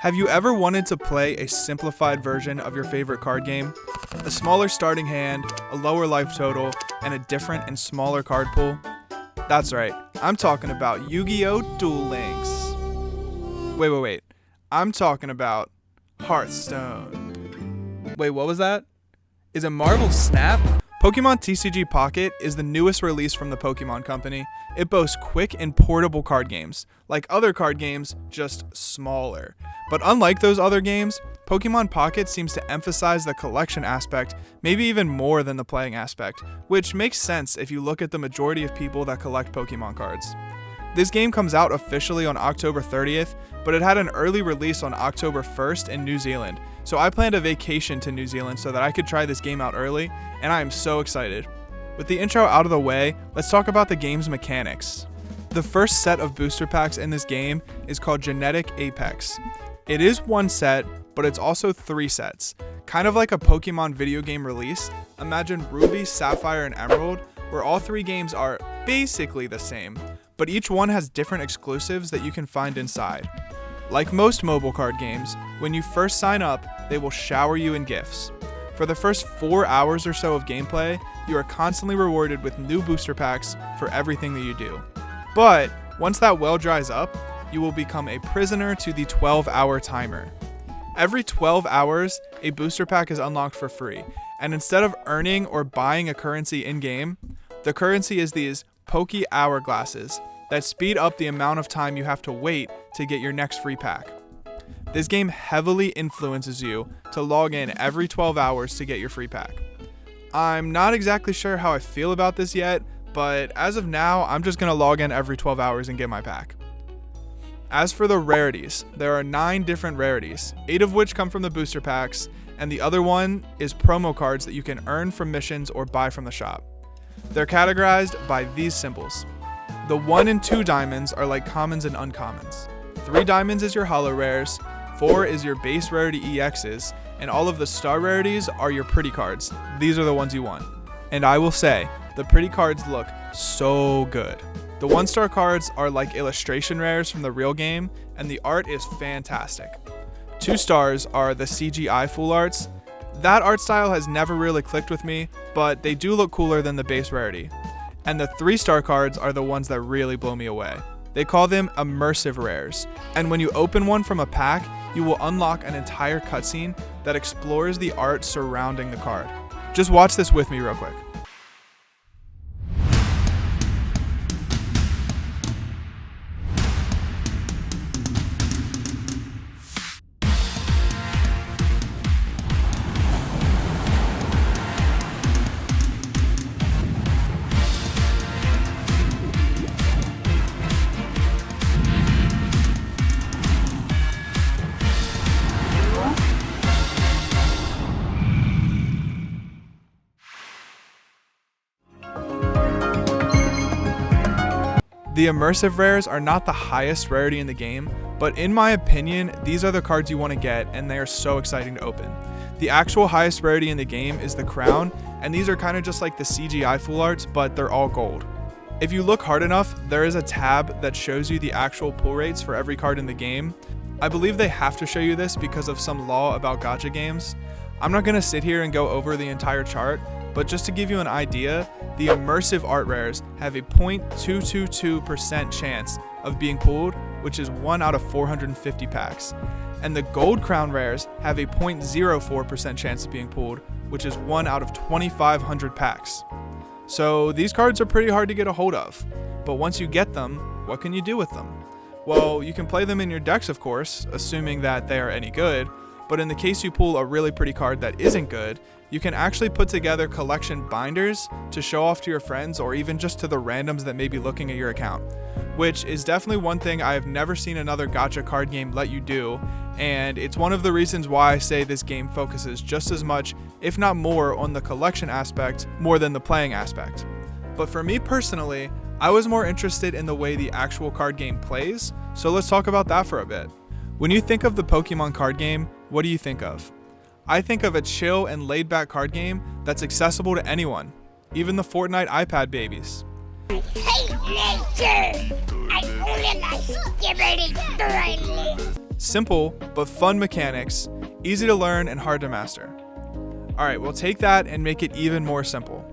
Have you ever wanted to play a simplified version of your favorite card game? A smaller starting hand, a lower life total, and a different and smaller card pool? That's right, I'm talking about Yu-Gi-Oh! Duel Links. Wait. I'm talking about Hearthstone. Wait, what was that? Is it Marvel Snap? Pokemon TCG Pocket is the newest release from the Pokemon Company. It boasts quick and portable card games. Like other card games, just smaller. But unlike those other games, Pokemon Pocket seems to emphasize the collection aspect, maybe even more than the playing aspect, which makes sense if you look at the majority of people that collect Pokemon cards. This game comes out officially on October 30th, but it had an early release on October 1st in New Zealand, so I planned a vacation to New Zealand so that I could try this game out early, and I am so excited. With the intro out of the way, let's talk about the game's mechanics. The first set of booster packs in this game is called Genetic Apex. It is one set, but it's also 3 sets. Kind of like a Pokemon video game release, imagine Ruby, Sapphire, and Emerald, where all 3 games are basically the same, but each one has different exclusives that you can find inside. Like most mobile card games, when you first sign up, they will shower you in gifts. For the first 4 hours or so of gameplay, you are constantly rewarded with new booster packs for everything that you do. But once that well dries up, you will become a prisoner to the 12-hour timer. Every 12 hours, a booster pack is unlocked for free, and instead of earning or buying a currency in-game, the currency is these Poke Hourglasses that speed up the amount of time you have to wait to get your next free pack. This game heavily influences you to log in every 12 hours to get your free pack. I'm not exactly sure how I feel about this yet, but as of now, I'm just going to log in every 12 hours and get my pack. As for the rarities, there are 9 different rarities, 8 of which come from the booster packs, and the other one is promo cards that you can earn from missions or buy from the shop. They're categorized by these symbols. The 1 and 2 diamonds are like commons and uncommons. 3 diamonds is your holo rares, 4 is your base rarity EXs, and all of the star rarities are your pretty cards. These are the ones you want. And I will say, the pretty cards look so good. The 1-star cards are like illustration rares from the real game, and the art is fantastic. 2 stars are the CGI full arts. That art style has never really clicked with me, but they do look cooler than the base rarity. And the 3-star cards are the ones that really blow me away. They call them immersive rares, and when you open one from a pack, you will unlock an entire cutscene that explores the art surrounding the card. Just watch this with me real quick. The immersive rares are not the highest rarity in the game, but in my opinion, these are the cards you want to get, and they are so exciting to open. The actual highest rarity in the game is the crown, and these are kind of just like the CGI full arts, but they're all gold. If you look hard enough, there is a tab that shows you the actual pull rates for every card in the game. I believe they have to show you this because of some law about gacha games. I'm not going to sit here and go over the entire chart, but just to give you an idea, the immersive art rares have a 0.222% chance of being pulled, which is 1 out of 450 packs. And the gold crown rares have a 0.04% chance of being pulled, which is 1 out of 2,500 packs. So these cards are pretty hard to get a hold of. But once you get them, what can you do with them? Well, you can play them in your decks, of course, assuming that they are any good. But in the case you pull a really pretty card that isn't good, you can actually put together collection binders to show off to your friends or even just to the randoms that may be looking at your account, which is definitely one thing I have never seen another gacha card game let you do, and it's one of the reasons why I say this game focuses just as much, if not more, on the collection aspect more than the playing aspect. But for me personally, I was more interested in the way the actual card game plays, so let's talk about that for a bit. When you think of the Pokemon card game, what do you think of? I think of a chill and laid-back card game that's accessible to anyone, even the Fortnite iPad babies. Hey nature! I only like skibberty Simple, but fun mechanics, easy to learn and hard to master. Alright, we'll take that and make it even more simple.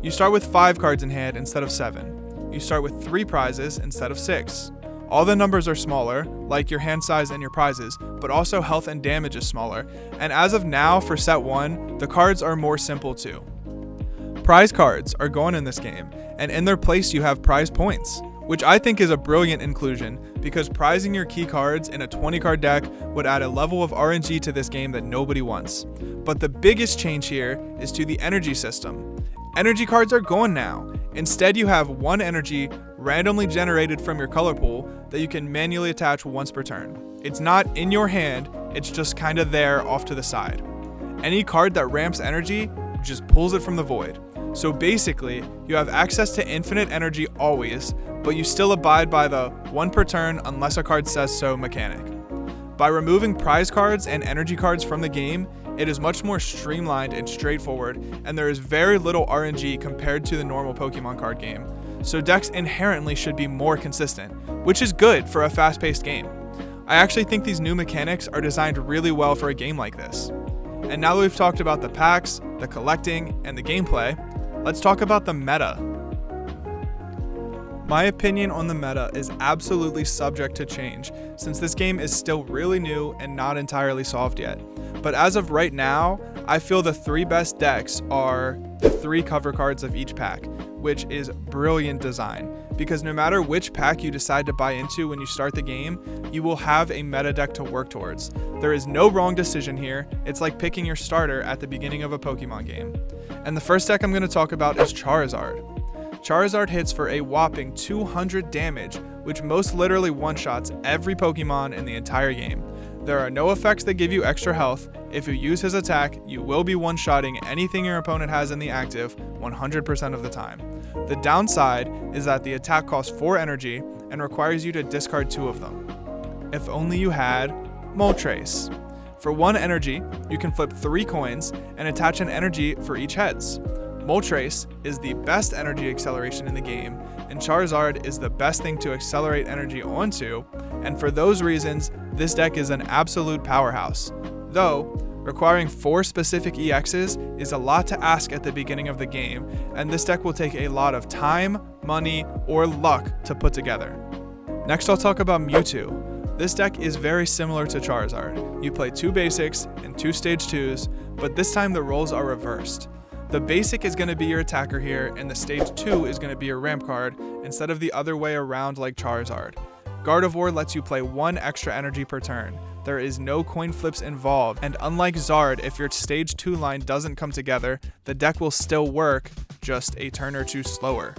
You start with 5 cards in hand instead of 7. You start with 3 prizes instead of 6. All the numbers are smaller, like your hand size and your prizes, but also health and damage is smaller, and as of now, for set 1, the cards are more simple too. Prize cards are gone in this game, and in their place you have prize points, which I think is a brilliant inclusion, because prizing your key cards in a 20 card deck would add a level of RNG to this game that nobody wants. But the biggest change here is to the energy system. Energy cards are gone now. Instead, you have 1 energy randomly generated from your color pool that you can manually attach once per turn. It's not in your hand, it's just kinda there off to the side. Any card that ramps energy just pulls it from the void. So basically, you have access to infinite energy always, but you still abide by the 1 per turn unless a card says so mechanic. By removing prize cards and energy cards from the game, it is much more streamlined and straightforward, and there is very little RNG compared to the normal Pokemon card game. So decks inherently should be more consistent, which is good for a fast-paced game. I actually think these new mechanics are designed really well for a game like this. And now that we've talked about the packs, the collecting, and the gameplay, let's talk about the meta. My opinion on the meta is absolutely subject to change, since this game is still really new and not entirely solved yet. But as of right now, I feel the 3 best decks are the 3 cover cards of each pack, which is brilliant design, because no matter which pack you decide to buy into when you start the game, you will have a meta deck to work towards. There is no wrong decision here, it's like picking your starter at the beginning of a Pokemon game. And the first deck I'm going to talk about is Charizard. Charizard hits for a whopping 200 damage, which most literally one-shots every Pokemon in the entire game. There are no effects that give you extra health. If you use his attack, you will be one-shotting anything your opponent has in the active 100% of the time. The downside is that the attack costs 4 energy and requires you to discard 2 of them. If only you had Moltres. For 1 energy, you can flip 3 coins and attach an energy for each heads. Moltres is the best energy acceleration in the game, and Charizard is the best thing to accelerate energy onto, and for those reasons, this deck is an absolute powerhouse. Though, requiring 4 specific EXs is a lot to ask at the beginning of the game, and this deck will take a lot of time, money, or luck to put together. Next, I'll talk about Mewtwo. This deck is very similar to Charizard. You play 2 basics and 2 stage 2s, but this time the roles are reversed. The basic is going to be your attacker here, and the stage 2 is going to be your ramp card, instead of the other way around like Charizard. Gardevoir lets you play 1 extra energy per turn. There is no coin flips involved, and unlike Zard, if your stage 2 line doesn't come together, the deck will still work, just a turn or 2 slower.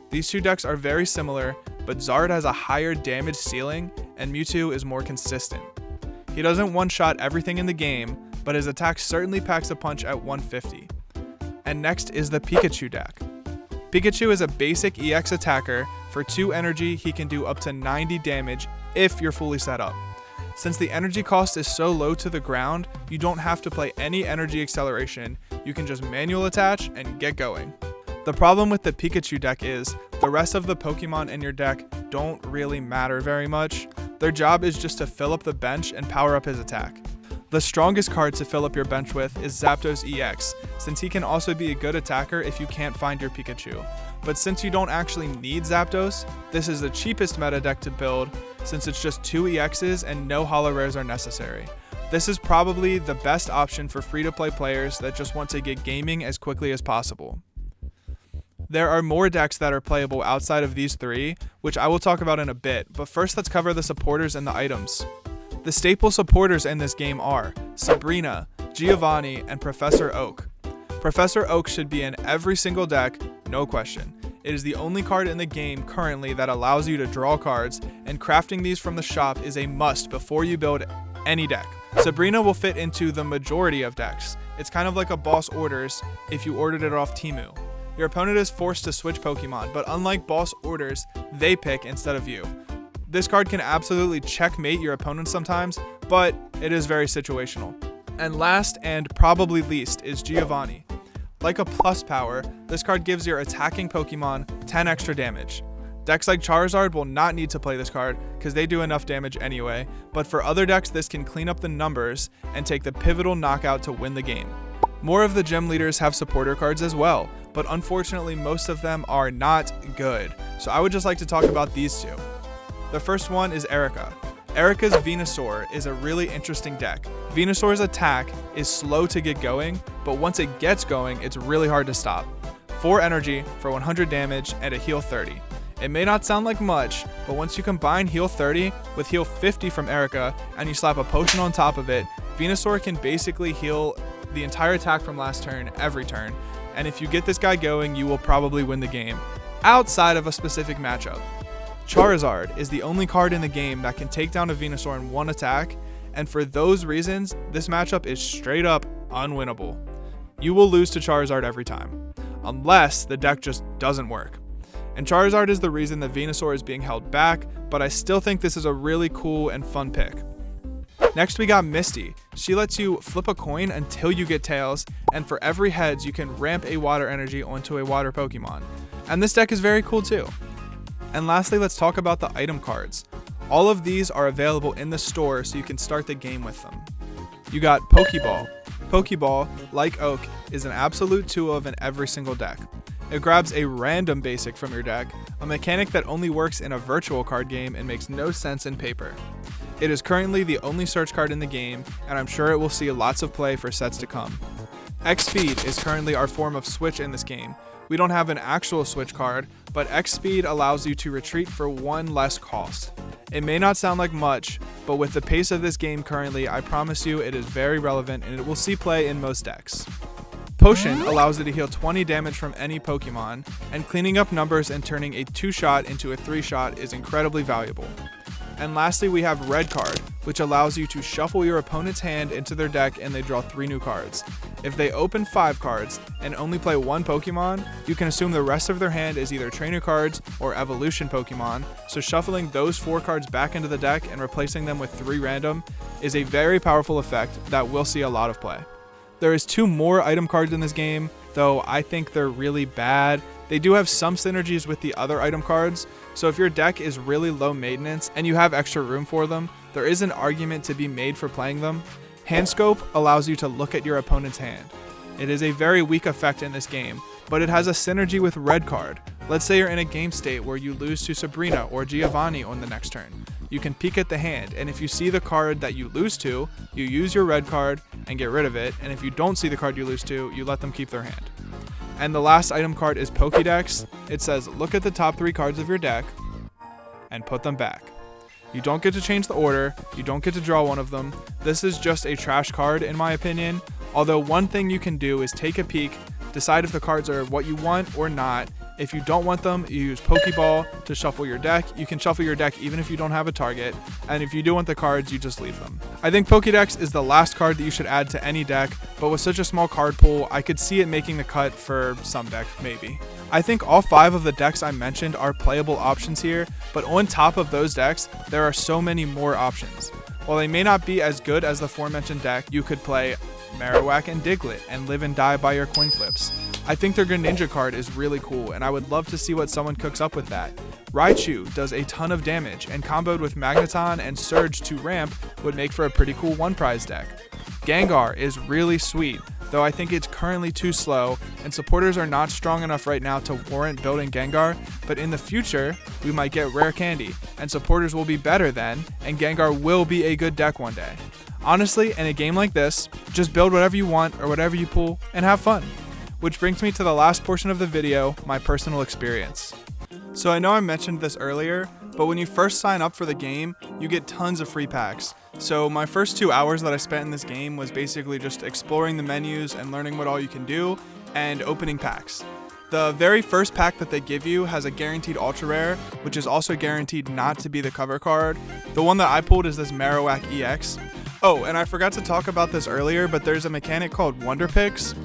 These 2 decks are very similar, but Zard has a higher damage ceiling, and Mewtwo is more consistent. He doesn't one-shot everything in the game, but his attack certainly packs a punch at 150. And next is the Pikachu deck. Pikachu is a basic EX attacker. For 2 energy, he can do up to 90 damage if you're fully set up. Since the energy cost is so low to the ground, you don't have to play any energy acceleration. You can just manual attach and get going. The problem with the Pikachu deck is the rest of the Pokemon in your deck don't really matter very much. Their job is just to fill up the bench and power up his attack. The strongest card to fill up your bench with is Zapdos EX, since he can also be a good attacker if you can't find your Pikachu. But since you don't actually need Zapdos, this is the cheapest meta deck to build, since it's just 2 EXs and no holo rares are necessary. This is probably the best option for free-to-play players that just want to get gaming as quickly as possible. There are more decks that are playable outside of these 3, which I will talk about in a bit, but first let's cover the supporters and the items. The staple supporters in this game are Sabrina, Giovanni, and Professor Oak. Professor Oak should be in every single deck, no question. It is the only card in the game currently that allows you to draw cards, and crafting these from the shop is a must before you build any deck. Sabrina will fit into the majority of decks. It's kind of like a boss orders if you ordered it off Temu. Your opponent is forced to switch Pokemon, but unlike boss orders, they pick instead of you. This card can absolutely checkmate your opponent sometimes, but it is very situational. And last and probably least is Giovanni. Like a plus power, this card gives your attacking Pokemon 10 extra damage. Decks like Charizard will not need to play this card because they do enough damage anyway, but for other decks this can clean up the numbers and take the pivotal knockout to win the game. More of the gym leaders have supporter cards as well, but unfortunately most of them are not good, so I would just like to talk about these two. The first one is Erica. Erica's Venusaur is a really interesting deck. Venusaur's attack is slow to get going, but once it gets going, it's really hard to stop. 4 energy for 100 damage and a heal 30. It may not sound like much, but once you combine heal 30 with heal 50 from Erica and you slap a potion on top of it, Venusaur can basically heal the entire attack from last turn every turn, and if you get this guy going, you will probably win the game, outside of a specific matchup. Charizard is the only card in the game that can take down a Venusaur in one attack, and for those reasons, this matchup is straight up unwinnable. You will lose to Charizard every time, unless the deck just doesn't work. And Charizard is the reason that Venusaur is being held back, but I still think this is a really cool and fun pick. Next we got Misty. She lets you flip a coin until you get tails, and for every heads you can ramp a water energy onto a water Pokemon. And this deck is very cool too. And lastly, let's talk about the item cards. All of these are available in the store so you can start the game with them. You got Pokeball. Pokeball, like Oak, is an absolute tool in every single deck. It grabs a random basic from your deck, a mechanic that only works in a virtual card game and makes no sense in paper. It is currently the only search card in the game, and I'm sure it will see lots of play for sets to come. X-Speed is currently our form of switch in this game. We don't have an actual switch card, but X-Speed allows you to retreat for 1 less cost. It may not sound like much, but with the pace of this game currently, I promise you it is very relevant and it will see play in most decks. Potion allows it to heal 20 damage from any Pokemon, and cleaning up numbers and turning a 2-shot into a 3-shot is incredibly valuable. And lastly, we have Red Card, which allows you to shuffle your opponent's hand into their deck and they draw 3 new cards. If they open 5 cards and only play 1 Pokemon, you can assume the rest of their hand is either trainer cards or evolution Pokemon, so shuffling those 4 cards back into the deck and replacing them with 3 random is a very powerful effect that will see a lot of play. There is 2 more item cards in this game, though I think they're really bad. They do have some synergies with the other item cards, so if your deck is really low maintenance and you have extra room for them, there is an argument to be made for playing them. Hand Scope allows you to look at your opponent's hand. It is a very weak effect in this game, but it has a synergy with Red Card. Let's say you're in a game state where you lose to Sabrina or Giovanni on the next turn. You can peek at the hand, and if you see the card that you lose to, you use your red card and get rid of it, and if you don't see the card you lose to, you let them keep their hand. And the last item card is Pokédex. It says, look at the top 3 cards of your deck and put them back. You don't get to change the order, you don't get to draw one of them. This is just a trash card in my opinion, although one thing you can do is take a peek, decide if the cards are what you want or not. If you don't want them, you use Pokeball to shuffle your deck. You can shuffle your deck even if you don't have a target, and if you do want the cards, you just leave them. I think Pokédex is the last card that you should add to any deck, but with such a small card pool, I could see it making the cut for some deck, maybe. I think all 5 of the decks I mentioned are playable options here, but on top of those decks, there are so many more options. While they may not be as good as the aforementioned deck, you could play Marowak and Diglett and live and die by your coin flips. I think their Greninja card is really cool, and I would love to see what someone cooks up with that. Raichu does a ton of damage, and comboed with Magneton and Surge to ramp would make for a pretty cool 1-prize deck. Gengar is really sweet, though I think it's currently too slow, and supporters are not strong enough right now to warrant building Gengar, but in the future, we might get Rare Candy, and supporters will be better then, and Gengar will be a good deck one day. Honestly, in a game like this, just build whatever you want or whatever you pull, and have fun. Which brings me to the last portion of the video, my personal experience. So I know I mentioned this earlier, but when you first sign up for the game, you get tons of free packs. So my first 2 hours that I spent in this game was basically just exploring the menus and learning what all you can do, and opening packs. The very first pack that they give you has a guaranteed ultra rare, which is also guaranteed not to be the cover card. The one that I pulled is this Marowak EX. Oh, and I forgot to talk about this earlier, but there's a mechanic called Wonder Picks.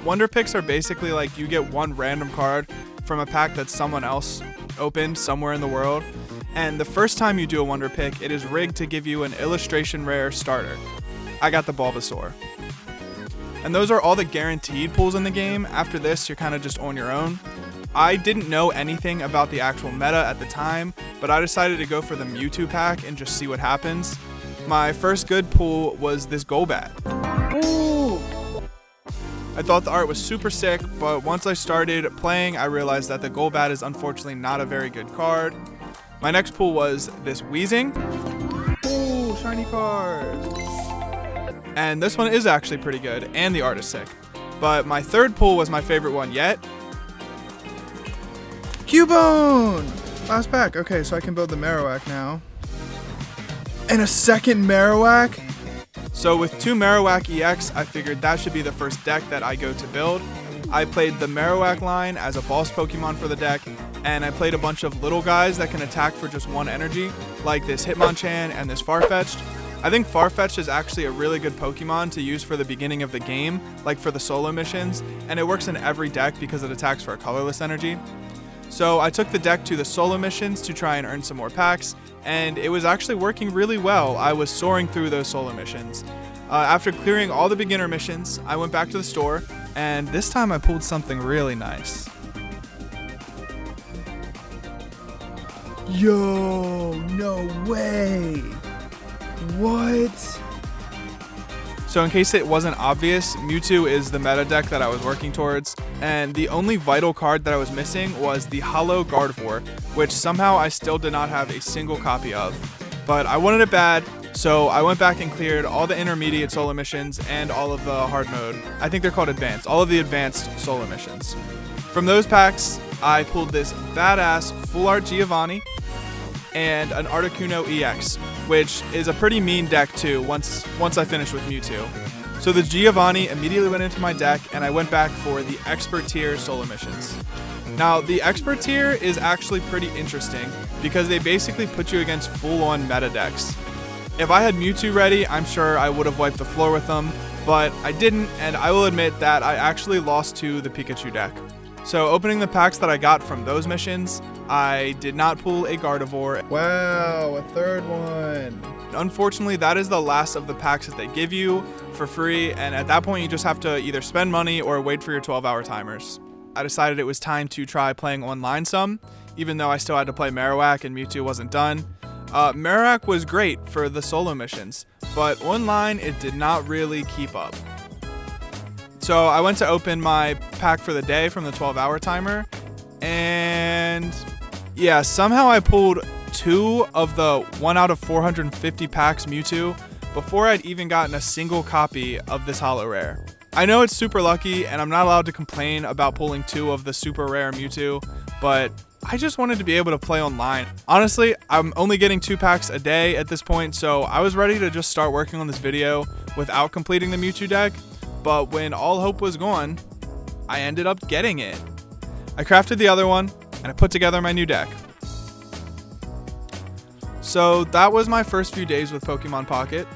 Wonder Picks are basically like you get one random card from a pack that someone else opened somewhere in the world, and the first time you do a Wonder Pick, it is rigged to give you an illustration rare starter. I got the Bulbasaur. And those are all the guaranteed pulls in the game. After this, you're kind of just on your own. I didn't know anything about the actual meta at the time, but I decided to go for the Mewtwo pack and just see what happens. My first good pull was this Golbat. Ooh. I thought the art was super sick, but once I started playing, I realized that the Golbat is unfortunately not a very good card. My next pull was this Weezing. Ooh, shiny card. And this one is actually pretty good, and the art is sick. But my third pull was my favorite one yet. Cubone! Last pack. Okay, so I can build the Marowak now. And a second Marowak? So with 2 Marowak EX, I figured that should be the first deck that I go to build. I played the Marowak line as a boss Pokemon for the deck, and I played a bunch of little guys that can attack for just 1 energy, like this Hitmonchan and this Farfetch'd. I think Farfetch'd is actually a really good Pokemon to use for the beginning of the game, like for the solo missions, and it works in every deck because it attacks for a colorless energy. So I took the deck to the solo missions to try and earn some more packs, and it was actually working really well. I was soaring through those solo missions. After clearing all the beginner missions, I went back to the store, and this time I pulled something really nice. Yo, no way. What? So in case it wasn't obvious, Mewtwo is the meta deck that I was working towards, and the only vital card that I was missing was the Hollow Gardevoir, which somehow I still did not have a single copy of. But I wanted it bad, so I went back and cleared all the intermediate solo missions and all of the hard mode. I think they're called advanced, all of the advanced solo missions. From those packs, I pulled this badass full art Giovanni and an Articuno EX, which is a pretty mean deck too once I finished with Mewtwo. So the Giovanni immediately went into my deck, and I went back for the expert tier solo missions. Now the expert tier is actually pretty interesting because they basically put you against full-on meta decks. If I had Mewtwo ready, I'm sure I would have wiped the floor with them, but I didn't, and I will admit that I actually lost to the Pikachu deck. So opening the packs that I got from those missions, I did not pull a Gardevoir. Wow, a third one. Unfortunately, that is the last of the packs that they give you for free, and at that point you just have to either spend money or wait for your 12-hour timers. I decided it was time to try playing online some, even though I still had to play Marowak and Mewtwo wasn't done. Marowak was great for the solo missions, but online it did not really keep up. So I went to open my pack for the day from the 12-hour timer, and yeah, somehow I pulled 2 of the 1 out of 450 packs Mewtwo before I'd even gotten a single copy of this holo rare. I know it's super lucky, and I'm not allowed to complain about pulling 2 of the super rare Mewtwo, but I just wanted to be able to play online. Honestly, I'm only getting 2 packs a day at this point, so I was ready to just start working on this video without completing the Mewtwo deck. But when all hope was gone, I ended up getting it. I crafted the other one, and I put together my new deck. So that was my first few days with Pokemon Pocket.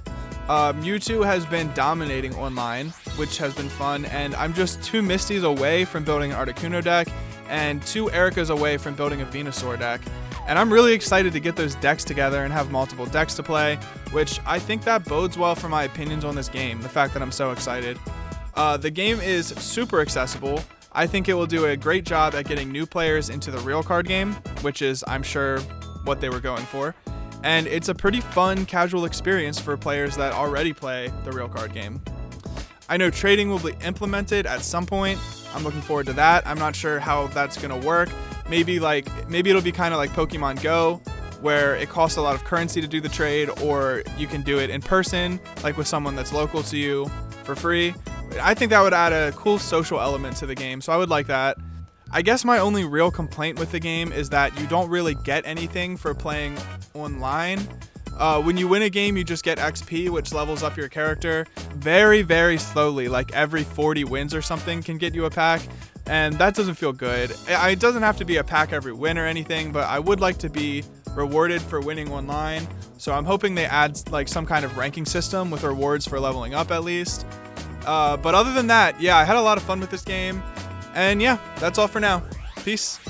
Mewtwo has been dominating online, which has been fun, and I'm just 2 Misties away from building an Articuno deck, and 2 Ericas away from building a Venusaur deck. And I'm really excited to get those decks together and have multiple decks to play, which I think that bodes well for my opinions on this game, the fact that I'm so excited. The game is super accessible. I think it will do a great job at getting new players into the real card game, which is, I'm sure, what they were going for. And it's a pretty fun, casual experience for players that already play the real card game. I know trading will be implemented at some point. I'm looking forward to that. I'm not sure how that's going to work. Maybe it'll be kind of like Pokemon Go, where it costs a lot of currency to do the trade, or you can do it in person, like with someone that's local to you for free. I think that would add a cool social element to the game, so I would like that. I guess my only real complaint with the game is that you don't really get anything for playing online. When you win a game, you just get XP, which levels up your character very, very slowly. Like every 40 wins or something can get you a pack, and that doesn't feel good. It doesn't have to be a pack every win or anything, but I would like to be rewarded for winning online. So I'm hoping they add like some kind of ranking system with rewards for leveling up at least. But other than that, yeah, I had a lot of fun with this game. And yeah, that's all for now. Peace.